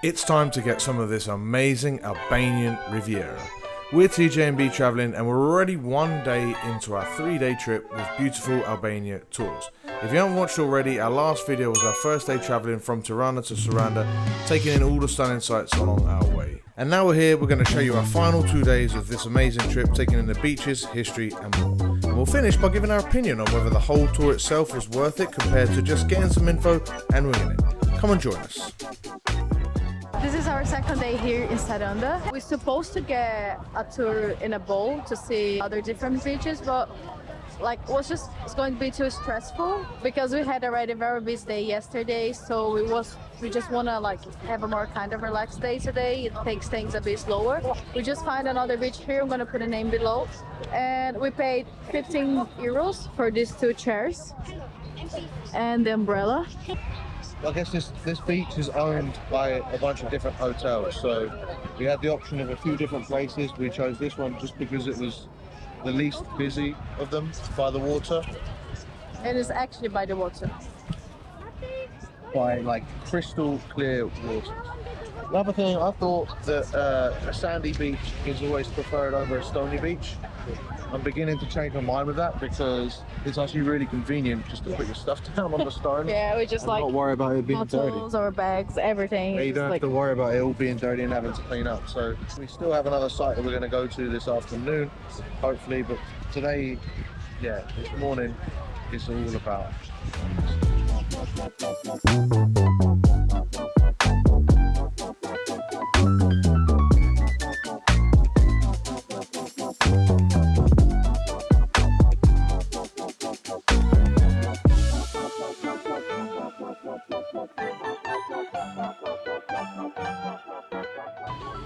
It's time to get some of this amazing Albanian Riviera. We're TJ&B Travelling and we're already one day into our 3-day trip with beautiful Albania tours. If you haven't watched already, our last video was our first day travelling from Tirana to Saranda, taking in all the stunning sights along our way. And now we're here, we're going to show you our final 2 days of this amazing trip, taking in the beaches, history and more. And we'll finish by giving our opinion on whether the whole tour itself was worth it compared to just getting some info and winging it. Come and join us. This is our second day here in Saranda. We're supposed to get a tour in a boat to see other different beaches, but it's going to be too stressful because we had already a very busy day yesterday, so we just want to have a more kind of relaxed day today. It takes things a bit slower. We just find another beach here. I'm going to put a name below, and we paid 15 euros for these 2 chairs and the umbrella. I guess this beach is owned by a bunch of different hotels, so we had the option of a few different places. We chose this one just because it was the least busy of them, by the water. It is actually by the water. By crystal clear water. Another thing, I thought that a sandy beach is always preferred over a stony beach. I'm beginning to change my mind with that because it's actually really convenient just to put your stuff down on the stone. Yeah, we just not worry about it being bottles dirty. or bags, everything. Yeah, you don't have to worry about it all being dirty and having to clean up. So we still have another site that we're going to go to this afternoon, hopefully. But today, this morning, it's all about.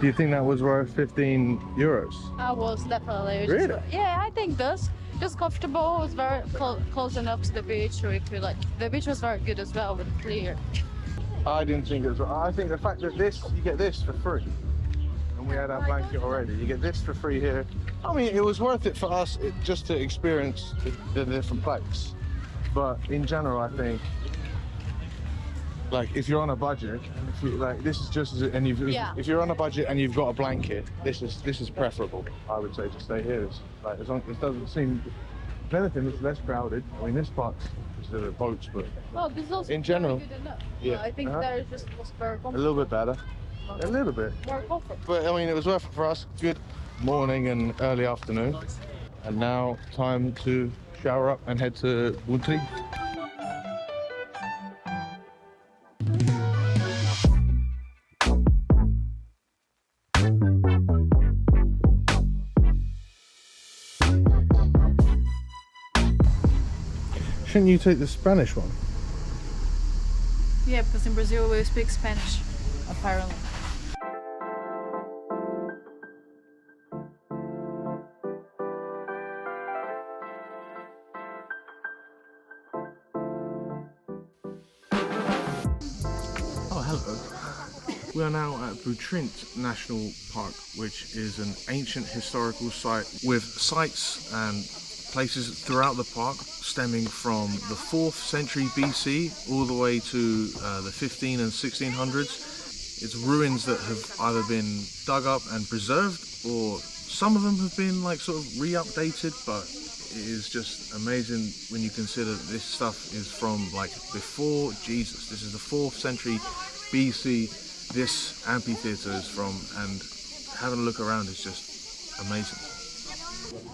Do you think that was worth 15 euros? I was definitely. Really? I think this. Just comfortable. It was very close enough to the beach. So if you the beach was very good as well, but clear. I didn't think it was. I think the fact that you get this for free, and we had our blanket already. You get this for free here. I mean, it was worth it for us just to experience the different place. But in general, I think. If you're on a budget, this is just, and if you're on a budget and you've got a blanket, this is preferable. I would say to stay here. As long as it doesn't seem, if anything, it's less crowded. I mean, this part's the boats, but this is also in general, good enough. yeah, I think that was very comfortable. a little bit better, a little bit. More comfort. But I mean, it was worth it for us. Good morning and early afternoon, and now time to shower up and head to Butrint. Shouldn't you take the Spanish one? Yeah, because in Brazil we speak Spanish, apparently. Oh, hello. We are now at Butrint National Park, which is an ancient historical site with sites and places throughout the park stemming from the 4th century BC all the way to the 15 and 1600s. It's ruins that have either been dug up and preserved, or some of them have been sort of re-updated, but it is just amazing when you consider that this stuff is from before Jesus. This is the 4th century BC this amphitheater is from, and having a look around is just amazing.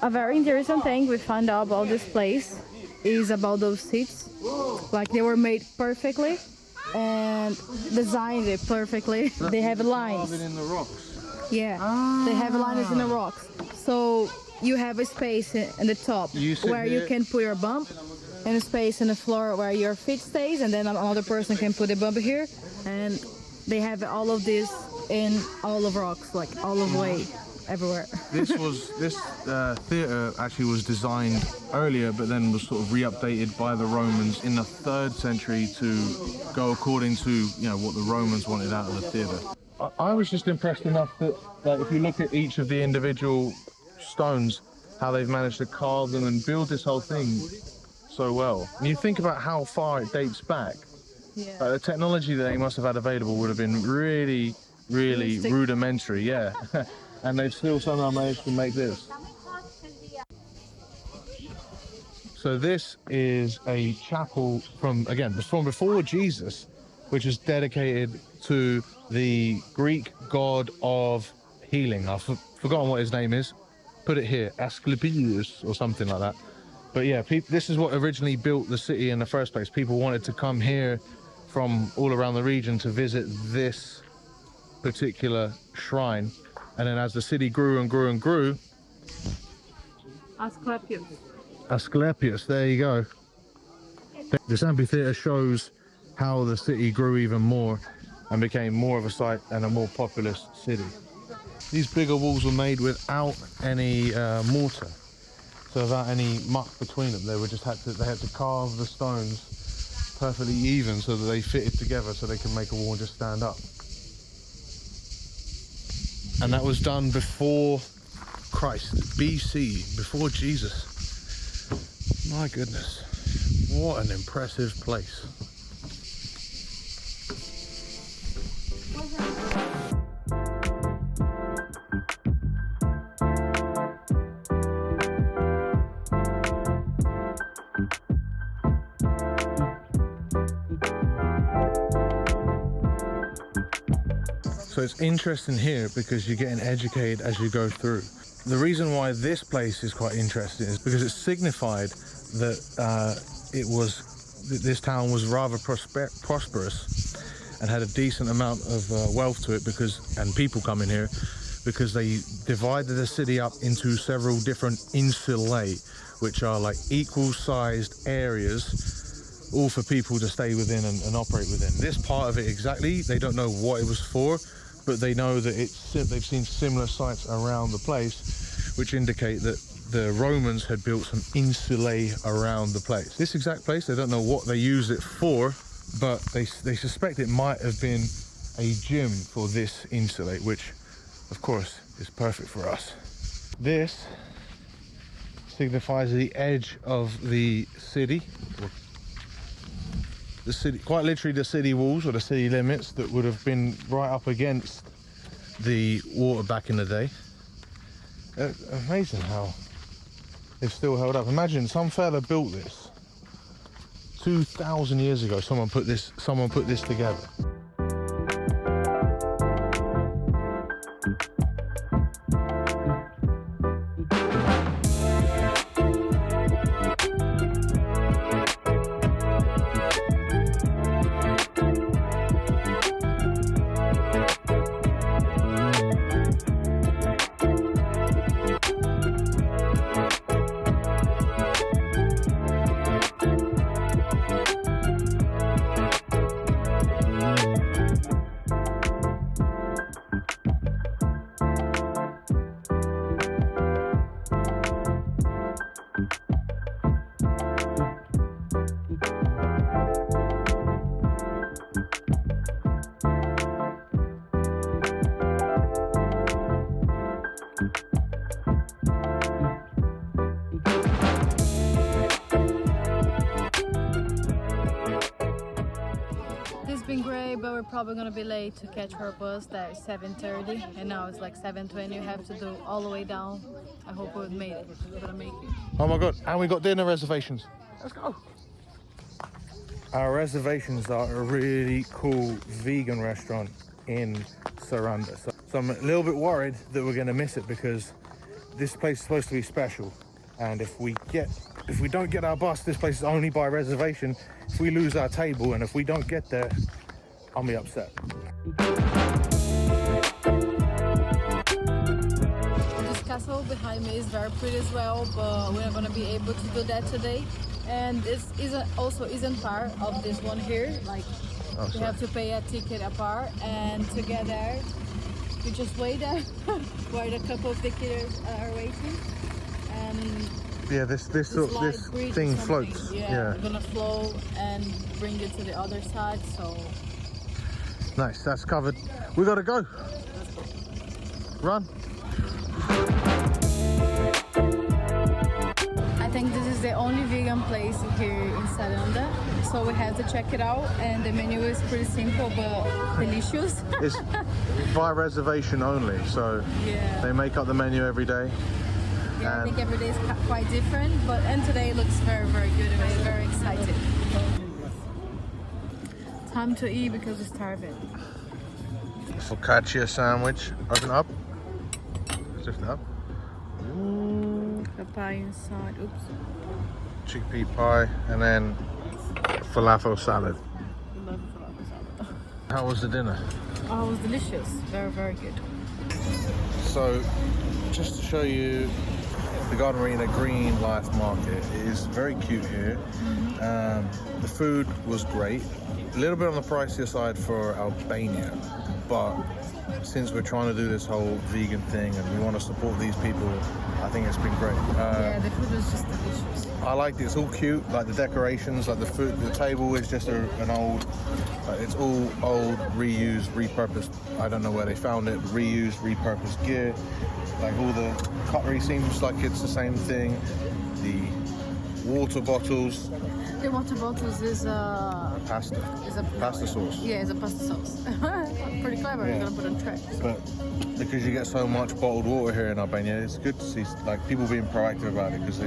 A very interesting thing we found out about this place is about those seats. They were made perfectly and designed it perfectly. They have lines. Carved in the rocks. Yeah, they have lines in the rocks. So you have a space in the top where you can put your bump, and a space in the floor where your feet stays, and then another person can put a bump here. And they have all of this in all of rocks, all of way. Everywhere. This theatre actually was designed earlier, but then was sort of re-updated by the Romans in the 3rd century to go according to what the Romans wanted out of the theatre. I was just impressed enough that if you look at each of the individual stones, how they've managed to carve them and build this whole thing so well. And you think about how far it dates back. Yeah. The technology that they must have had available would have been really, really rudimentary, yeah. And they've still somehow managed to make this. So this is a chapel from before Jesus, which is dedicated to the Greek god of healing. I've forgotten what his name is. Put it here, Asclepius or something like that. But yeah, this is what originally built the city in the first place. People wanted to come here from all around the region to visit this particular shrine. And then as the city grew and grew and grew... Asclepius, there you go. This amphitheatre shows how the city grew even more and became more of a site and a more populous city. These bigger walls were made without any mortar, so without any muck between them. They had to carve the stones perfectly even so that they fitted together so they could make a wall and just stand up. And that was done before Christ, BC, before Jesus. My goodness, what an impressive place. So it's interesting here because you're getting educated as you go through. The reason why this place is quite interesting is because it signified that this town was rather prosperous and had a decent amount of wealth to it and people coming here because they divided the city up into several different insulae, which are like equal-sized areas, all for people to stay within and operate within. This part of it exactly, they don't know what it was for, but they know that they've seen similar sites around the place, which indicate that the Romans had built some insulae around the place. This exact place, they don't know what they used it for, but they suspect it might have been a gym for this insulate, which of course is perfect for us. This signifies the edge of the city, quite literally the city walls or the city limits that would have been right up against the water back in the day. Amazing how they've still held up. Imagine some fella built this 2,000 years ago. Someone put this together. Been great, but we're probably gonna be late to catch our bus that is 7:30 and now it's like 7:20. You have to do all the way down. I hope we made it. We're gonna make it. Oh my god, and we got dinner reservations. Let's go. Our reservations are a really cool vegan restaurant in Saranda. So I'm a little bit worried that we're gonna miss it because this place is supposed to be special. And if we don't get our bus, this place is only by reservation. If we lose our table and if we don't get there, I'll be upset. This castle behind me is very pretty as well, but we're not gonna be able to do that today. And this also isn't part of this one here. Like you have to pay a ticket apart, and to get there, you just wait there while a couple of ticketers are waiting. And yeah, this thing floats. Yeah, it's gonna float and bring you to the other side. So nice, that's covered. We gotta go. Run. I think this is the only vegan place here in Saranda, so we had to check it out. And the menu is pretty simple but delicious. It's by reservation only, so Yeah. they make up the menu every day. Yeah, I think every day is quite different, and today looks very, very good. And I'm very excited. Time to eat because we're starving. Focaccia sandwich. Open it up. Lift it up. Ooh. Papaya inside. Oops. Chickpea pie, and then falafel salad. Love falafel salad. How was the dinner? Oh, it was delicious. Very, very good. So, just to show you the Garden Arena Green Life Market, it is very cute here. The food was great. A little bit on the pricier side for Albania, but since we're trying to do this whole vegan thing and we want to support these people, I think it's been great. Yeah, the food was just delicious. I liked it. It's all cute, like the decorations, like the food. The table is just an old. It's all old, reused, repurposed. I don't know where they found it. Reused, repurposed gear. Like all the cutlery seems like it's the same thing. The water bottles. The water bottles is Pasta. Pasta sauce. Yeah, it's a pasta sauce. Pretty clever. Yeah. You're gonna put on track. But because you get so much bottled water here in Albania, it's good to see like people being proactive about it because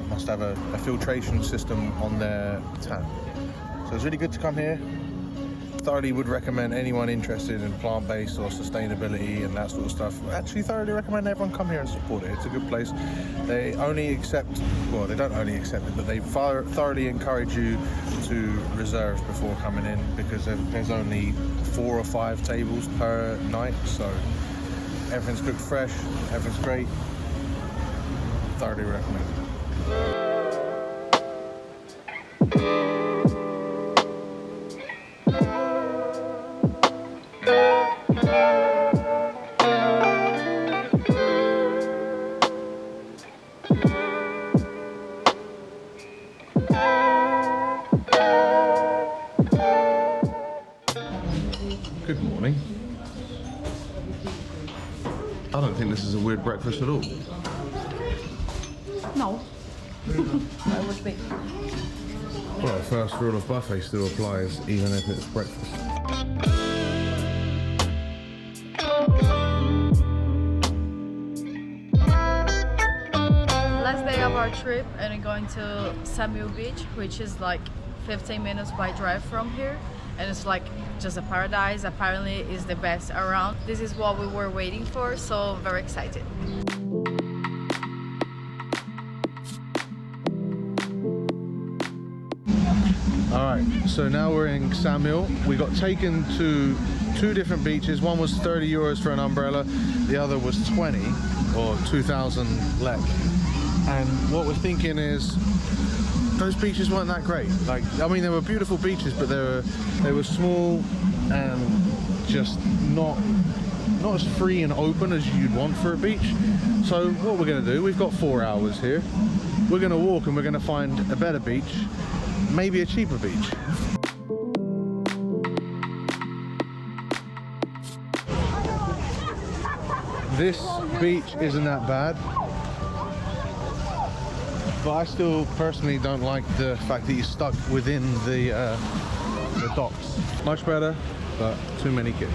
must have a filtration system on their tank. So it's really good to come here. Thoroughly would recommend anyone interested in plant-based or sustainability and that sort of stuff. Actually, thoroughly recommend everyone come here and support it. It's a good place. They only accept, well, they don't only accept it, but they thoroughly encourage you to reserve before coming in because there's only 4 or 5 tables per night. So everything's cooked fresh, everything's great. Thoroughly recommend. Good morning. I don't think this is a weird breakfast at all. No. That would be. Well, the first rule of buffet still applies even if it's breakfast. Last day of our trip, and we're going to Ksamil beach, which is like 15 minutes by drive from here. And it's like just a paradise. Apparently it's the best around. This is what we were waiting for, so very excited. Alright, so now we're in Ksamil. We got taken to 2 different beaches. One was 30 euros for an umbrella, the other was 20 or 2,000 lek. And what we're thinking is those beaches weren't that great. Like, I mean, they were beautiful beaches, but they were small and just not as free and open as you'd want for a beach. So what we're going to do, we've got 4 hours here. We're going to walk and we're going to find a better beach, maybe a cheaper beach. This beach isn't that bad. But I still personally don't like the fact that you're stuck within the docks. Much better, but too many kids.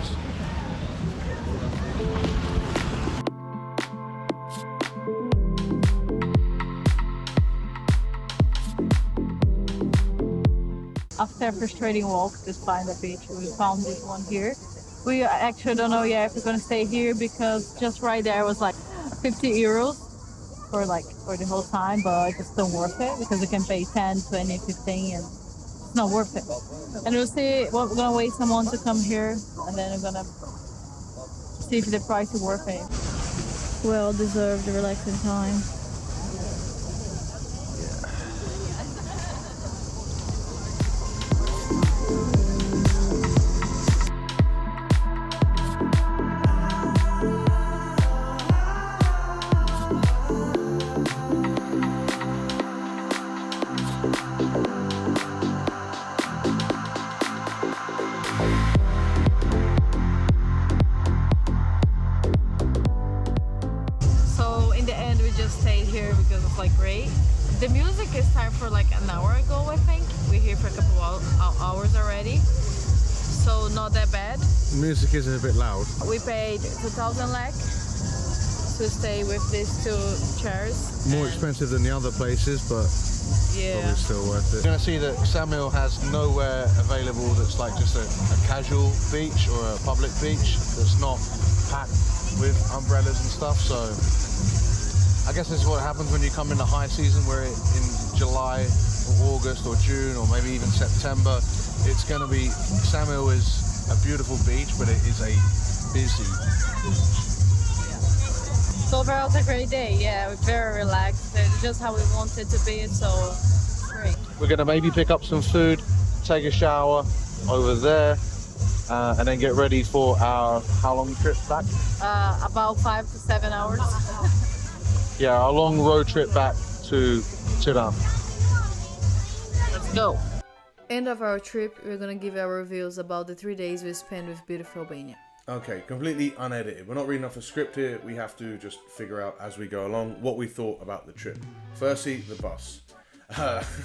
After a frustrating walk to find the beach, we found this one here. We actually don't know yet if we're gonna stay here because just right there was like 50 euros. For the whole time, but it's still worth it because you can pay 10, 20, 15 and it's not worth it. And we'll see, well, we're gonna wait someone to come here and then we're gonna see if the price is worth it. Well deserved relaxing time. Stayed here because it's like great, The music started for like an hour ago, I think. We're here for a couple of hours already, so not that bad. Music is a bit loud. We paid 2,000 lek to stay with these two chairs. More expensive than the other places, but Yeah. probably still worth it. You're going to see that Ksamil has nowhere available that's like just a casual beach or a public beach that's not packed with umbrellas and stuff. So I guess this is what happens when you come in the high season, where in July or August or June or maybe even September, it's going to be, Ksamil is a beautiful beach, but it is a busy beach. So overall, it's a great day. Yeah, we're very relaxed. It's just how we want it to be. So great. We're going to maybe pick up some food, take a shower over there, and then get ready for our how long trip back? About 5 to 7 hours. Yeah, our long road trip back to Tirana. Let's go. End of our trip, we're gonna give our reviews about the 3 days we spent with beautiful Albania. Okay, completely unedited. We're not reading off a script here. We have to just figure out as we go along what we thought about the trip. Firstly, the bus.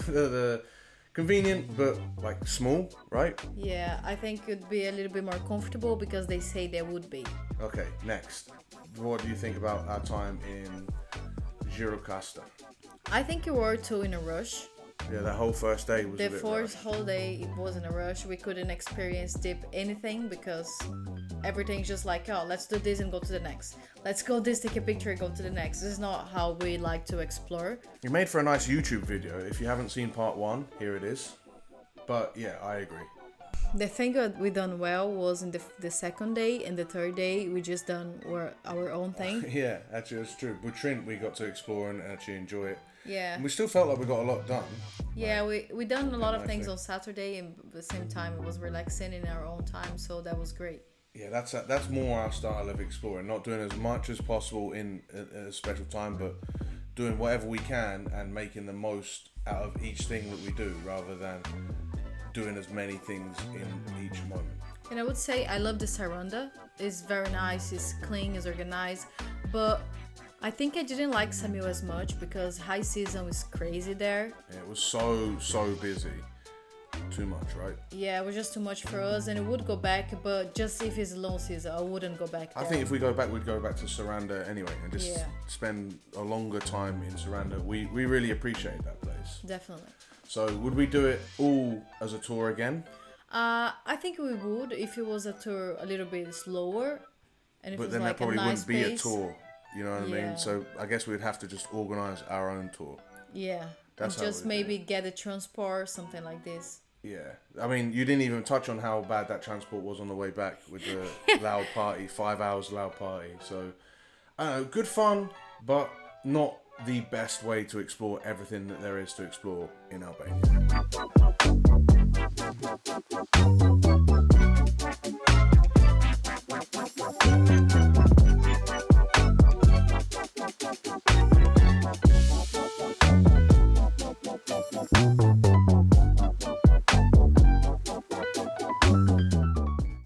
The convenient, but like small, right? Yeah, I think it'd be a little bit more comfortable because they say they would be. Okay, next. What do you think about our time in Gjirokasta? I think you were too in a rush. Yeah, that whole first day was The a bit first rushed. whole day, it wasn't a rush. We couldn't experience deep anything because everything's just like, oh, let's do this and go to the next. Let's go this, take a picture, go to the next. This is not how we like to explore. It made for a nice YouTube video. If you haven't seen part 1, here it is. But yeah, I agree. The thing that we done well was in the second day and the third day, we just done our own thing. Yeah, actually, it's true. Butrint, we got to explore and actually enjoy it. Yeah. And we still felt like we got a lot done. Yeah, we done a lot of things nicely. on Saturday, and at the same time it was relaxing in our own time, so that was great. Yeah, that's more our style of exploring. Not doing as much as possible in a special time, but doing whatever we can and making the most out of each thing that we do, rather than doing as many things in each moment. And I would say I love the Saranda. It's very nice, it's clean, it's organized, but I think I didn't like Ksamil as much because high season was crazy there. Yeah, it was so busy. Too much, right? Yeah, it was just too much for us, and it would go back, but just if it's low season, I wouldn't go back there. I think if we go back, we'd go back to Saranda anyway and just Yeah. spend a longer time in Saranda. We really appreciate that place. Definitely. So would we do it all as a tour again? I think we would if it was a tour a little bit slower, and if But it was then like that probably a nice wouldn't be a pace. tour. You know what I Yeah. mean? So I guess we'd have to just organise our own tour. Yeah, That's and how just we do maybe get a transport, something like this. Yeah. I mean, you didn't even touch on how bad that transport was on the way back with the loud party, 5 hours loud party. So, I don't know, good fun, but not the best way to explore everything that there is to explore in Albania.